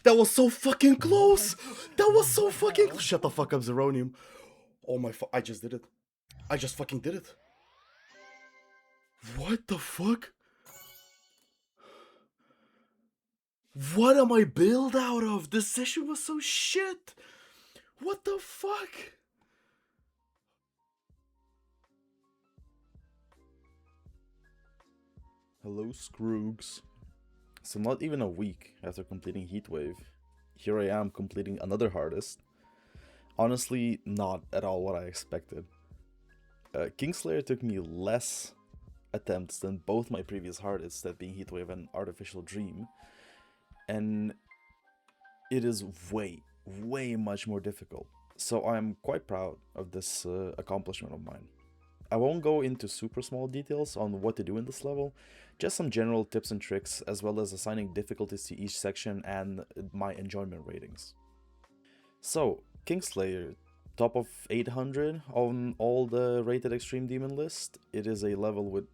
That was so fucking close! That was so fucking... Shut the fuck up, Zeronium. Oh my I just did it. I just fucking did it. What the fuck? What am I built out of? This session was so shit! What the fuck? Hello, Scroogs. So not even a week after completing Heatwave, here I am completing another hardest. Honestly, not at all what I expected. Kingslayer took me less attempts than both my previous hardest, that being Heatwave and Artificial Dream, and it is way much more difficult. So I'm quite proud of this accomplishment of mine. I won't go into super small details on what to do in this level, just some general tips and tricks, as well as assigning difficulties to each section and my enjoyment ratings. So, Kingslayer, top of 800 on all the rated Extreme Demon list. It is a level with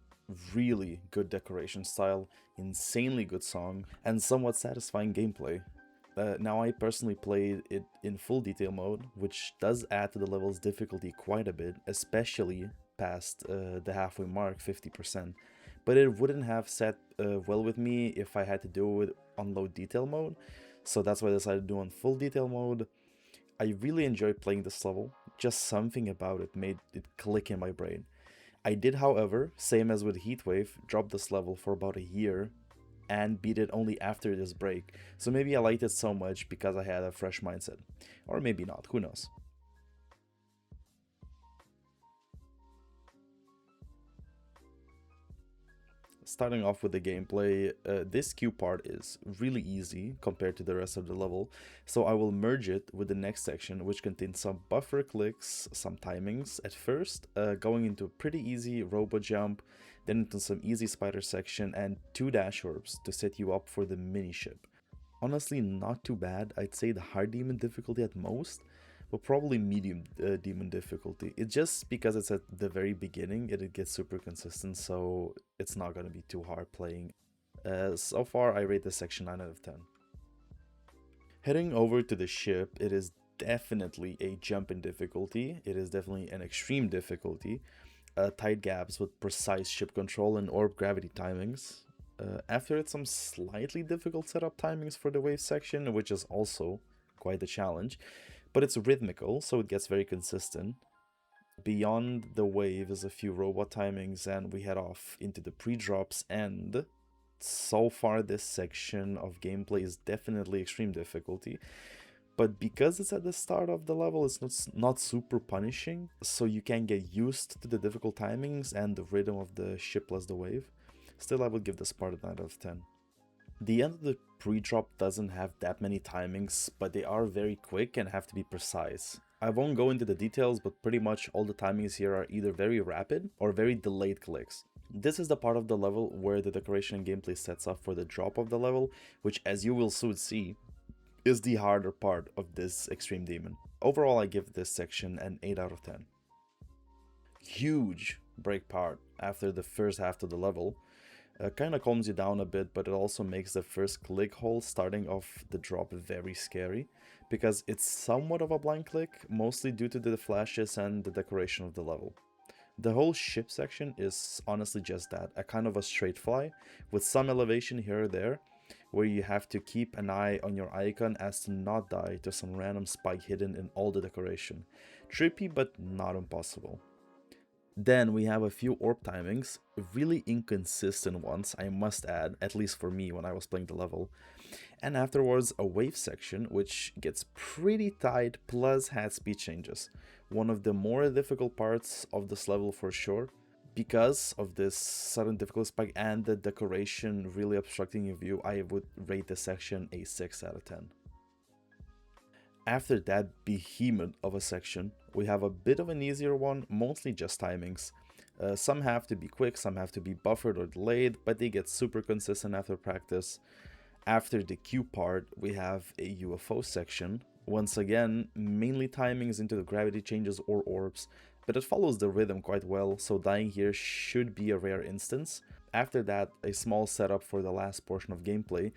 really good decoration style, insanely good song, and somewhat satisfying gameplay. Now I personally played it in full detail mode, which does add to the level's difficulty quite a bit, especially past the halfway mark, 50%. But it wouldn't have sat well with me if I had to do it on low detail mode, so that's why I decided to do on full detail mode. I really enjoyed playing this level, just something about it made it click in my brain. I did, however, same as with Heatwave, drop this level for about a year and beat it only after this break, so maybe I liked it so much because I had a fresh mindset. Or maybe not, who knows. Starting off with the gameplay, this Q part is really easy compared to the rest of the level, so I will merge it with the next section, which contains some buffer clicks, some timings at first, going into a pretty easy robo jump, then into some easy spider section, and 2 dash orbs to set you up for the mini ship. Honestly, not too bad. I'd say the hard demon difficulty at most, but probably medium demon difficulty. It's just because it's at the very beginning, it gets super consistent, so it's not gonna be too hard playing. So far, I rate this section 9 out of 10. Heading over to the ship, it is definitely a jump in difficulty. It is definitely an extreme difficulty. Tight gaps with precise ship control and orb gravity timings. After it, some slightly difficult setup timings for the wave section, which is also quite a challenge, but it's rhythmical, so it gets very consistent. Beyond the wave is a few robot timings, and we head off into the pre-drops, and so far this section of gameplay is definitely extreme difficulty. But because it's at the start of the level, it's not super punishing, so you can get used to the difficult timings and the rhythm of the ship plus the wave. Still, I would give this part a 9 out of 10. The end of the pre-drop doesn't have that many timings, but they are very quick and have to be precise. I won't go into the details, but pretty much all the timings here are either very rapid or very delayed clicks. This is the part of the level where the decoration and gameplay sets up for the drop of the level, which, as you will soon see, is the harder part of this Extreme Demon. Overall, I give this section an 8 out of 10. Huge break part after the first half of the level. Kinda calms you down a bit, but it also makes the first click hole starting off the drop very scary, because it's somewhat of a blind click, mostly due to the flashes and the decoration of the level. The whole ship section is honestly just that, a kind of a straight fly, with some elevation here or there, where you have to keep an eye on your icon as to not die to some random spike hidden in all the decoration. Trippy, but not impossible. Then we have a few orb timings, really inconsistent ones, I must add, at least for me when I was playing the level. And afterwards a wave section, which gets pretty tight, plus had speed changes. One of the more difficult parts of this level for sure, because of this sudden difficulty spike and the decoration really obstructing your view. I would rate this section a 6 out of 10. After that behemoth of a section, we have a bit of an easier one, mostly just timings. Some have to be quick, some have to be buffered or delayed, but they get super consistent after practice. After the Q part, we have a UFO section. Once again, mainly timings into the gravity changes or orbs, but it follows the rhythm quite well, so dying here should be a rare instance. After that, a small setup for the last portion of gameplay.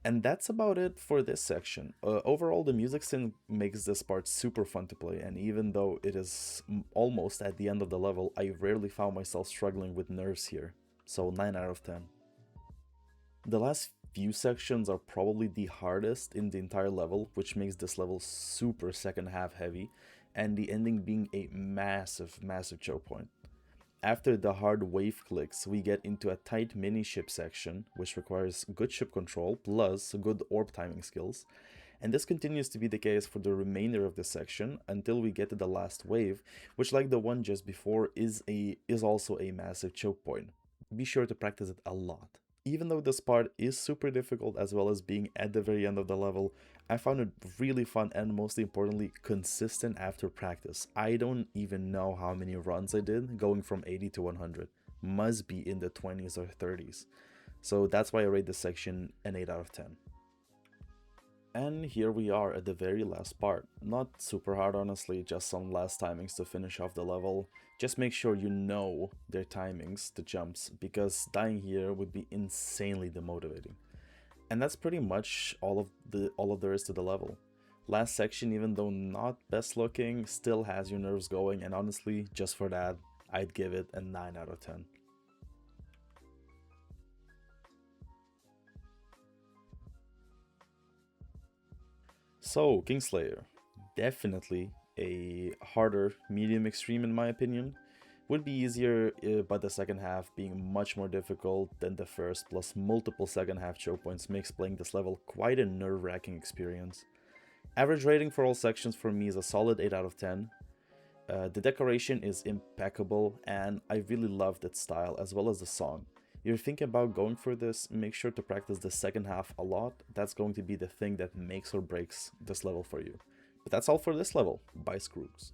And that's about it for this section. Overall, the music scene makes this part super fun to play, and even though it is almost at the end of the level, I rarely found myself struggling with nerves here. So 9 out of 10. The last few sections are probably the hardest in the entire level, which makes this level super second half heavy, and the ending being a massive choke point. After the hard wave clicks, we get into a tight mini ship section, which requires good ship control plus good orb timing skills, and this continues to be the case for the remainder of the section until we get to the last wave, which, like the one just before, is also a massive choke point. Be sure to practice it a lot. Even though this part is super difficult as well as being at the very end of the level, I found it really fun and mostly importantly consistent after practice. I don't even know how many runs I did going from 80 to 100. Must be in the 20s or 30s. So that's why I rate this section an 8 out of 10. And here we are at the very last part. Not super hard honestly, just some last timings to finish off the level. Just make sure you know their timings, the jumps, because dying here would be insanely demotivating. And that's pretty much all of there is to the level. Last section, even though not best looking, still has your nerves going, and honestly, just for that, I'd give it a 9 out of 10. So, Kingslayer, definitely a harder medium extreme in my opinion. Would be easier, but the second half being much more difficult than the first, plus multiple second half choke points makes playing this level quite a nerve-wracking experience. Average rating for all sections for me is a solid 8 out of 10. The decoration is impeccable, and I really loved its style as well as the song. If you're thinking about going for this, make sure to practice the second half a lot. That's going to be the thing that makes or breaks this level for you. But that's all for this level. Bye, Scroogs.